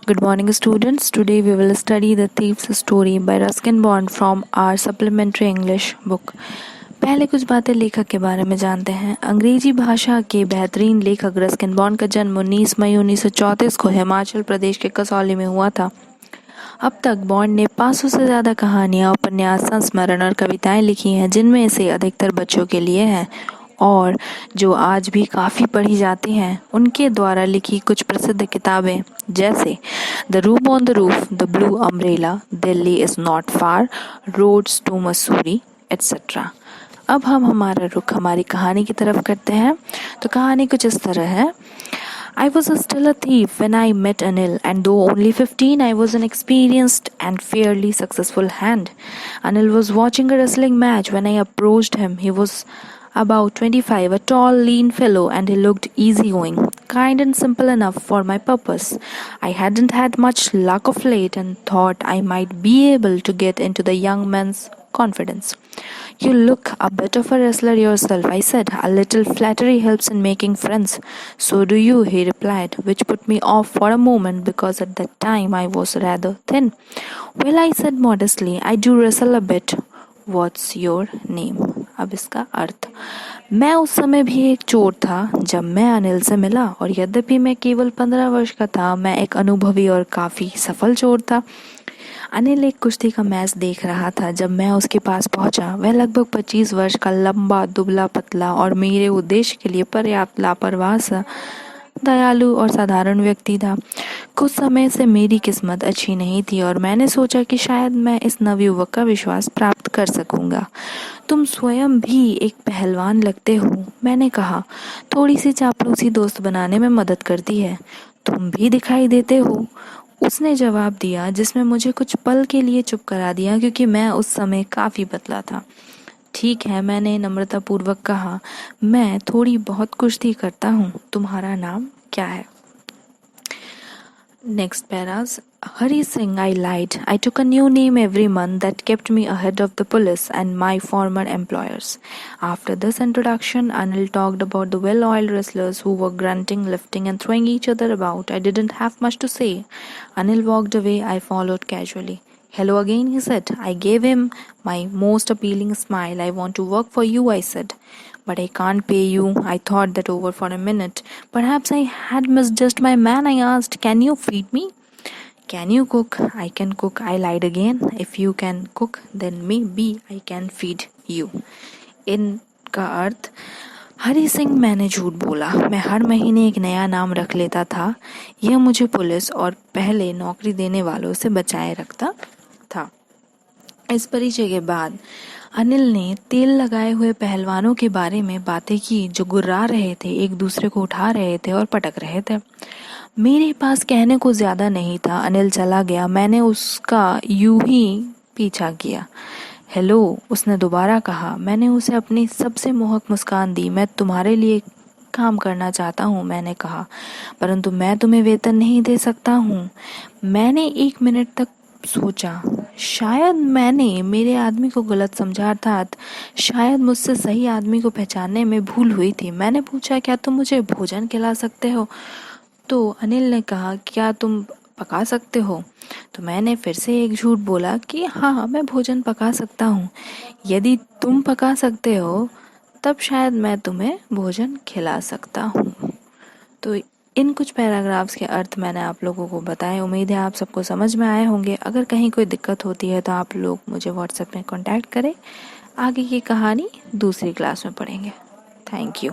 Good morning, students. Today we will study The Thief's Story by Ruskin Bond from our supplementary English book. पहले कुछ बातें लेखक के बारे में जानते हैं। अंग्रेजी भाषा के बेहतरीन लेखक रस्किन बॉन्ड का जन्म 19 मई 1934 को हिमाचल प्रदेश के कसौली में हुआ था। अब तक बॉन्ड ने 500 से ज़्यादा कहानियाँ, उपन्यास, संस्मरण और कविताएं लिखी हैं, जिनमें से अधिकतर बच्चों के लिए हैं और जो आज भी काफ़ी पढ़ी जाती हैं। उनके द्वारा लिखी कुछ प्रसिद्ध किताबें जैसे the room on the roof, the blue umbrella, Delhi is not far, roads to Mussoorie et cetera. अब हम हमारा रुख हमारी कहानी की तरफ करते हैं। तो कहानी कुछ इस तरह है। I was still a thief when I met Anil, and though only 15, I was an experienced and fairly successful hand. Anil was watching a wrestling match when I approached him. He was about 25, a tall, lean fellow, and he looked easygoing, kind and simple enough for my purpose. I hadn't had much luck of late and thought I might be able to get into the young man's confidence. You look a bit of a wrestler yourself, I said. A little flattery helps in making friends. So do you, he replied, which put me off for a moment because at that time I was rather thin. Well, I said modestly, I do wrestle a bit. What's your name? अब इसका अर्थ। मैं उस समय भी एक चोर था जब मैं अनिल से मिला, और यद्यपि मैं केवल 15 वर्ष का था, मैं एक अनुभवी और काफ़ी सफल चोर था। अनिल एक कुश्ती का मैच देख रहा था जब मैं उसके पास पहुंचा। वह लगभग 25 वर्ष का, लंबा, दुबला पतला और मेरे उद्देश्य के लिए पर्याप्त लापरवाह सा दयालु और साधारण व्यक्ति था। कुछ समय से मेरी किस्मत अच्छी नहीं थी और मैंने सोचा कि शायद मैं इस नवयुवक का विश्वास प्राप्त कर सकूंगा। तुम स्वयं भी एक पहलवान लगते हो, मैंने कहा। थोड़ी सी चापलूसी दोस्त बनाने में मदद करती है। तुम भी दिखाई देते हो, उसने जवाब दिया, जिसमें मुझे कुछ पल के लिए चुप करा दिया क्योंकि मैं उस समय काफ़ी पतला था। ठीक है, मैंने नम्रतापूर्वक कहा, मैं थोड़ी बहुत कुश्ती करता हूँ। तुम्हारा नाम क्या है? Next paras. Hari Singh, I lied. I took a new name every month that kept me ahead of the police and my former employers. After this introduction, Anil talked about the well-oiled wrestlers who were grunting, lifting and throwing each other about. I didn't have much to say. Anil walked away. I followed casually. Hello again, he said. I gave him my most appealing smile. I want to work for you, I said. But I can't pay you. I thought that over for a minute. Perhaps I had misjudged my man. I asked, can you feed me? Can you cook? I can cook. I lied again. If you can cook, then maybe I can feed you. इनका अर्थ, हरी सिंह, मैंने झूठ बोला। मैं हर महीने एक नया नाम रख लेता था। यह मुझे पुलिस और पहले नौकरी देने वालों से बचाए रखता था। इस परिचय के बाद अनिल ने तेल लगाए हुए पहलवानों के बारे में बातें की जो गुर्रा रहे थे, एक दूसरे को उठा रहे थे और पटक रहे थे। मेरे पास कहने को ज्यादा नहीं था। अनिल चला गया। मैंने उसका यूं ही पीछा किया। हेलो, उसने दोबारा कहा। मैंने उसे अपनी सबसे मोहक मुस्कान दी। मैं तुम्हारे लिए काम करना चाहता हूँ, मैंने कहा, परंतु मैं तुम्हें वेतन नहीं दे सकता हूँ। मैंने 1 मिनट तक सोचा। शायद मैंने मेरे आदमी को गलत समझा, अर्थात शायद मुझसे सही आदमी को पहचानने में भूल हुई थी। मैंने पूछा, क्या तुम मुझे भोजन खिला सकते हो? तो अनिल ने कहा, क्या तुम पका सकते हो? तो मैंने फिर से एक झूठ बोला कि हाँ, मैं भोजन पका सकता हूँ। यदि तुम पका सकते हो तब शायद मैं तुम्हें भोजन खिला सकता हूँ। तो इन कुछ पैराग्राफ्स के अर्थ मैंने आप लोगों को बताए। उम्मीद है आप सबको समझ में आए होंगे। अगर कहीं कोई दिक्कत होती है तो आप लोग मुझे व्हाट्सएप में कांटेक्ट करें। आगे की कहानी दूसरी क्लास में पढ़ेंगे। Thank you.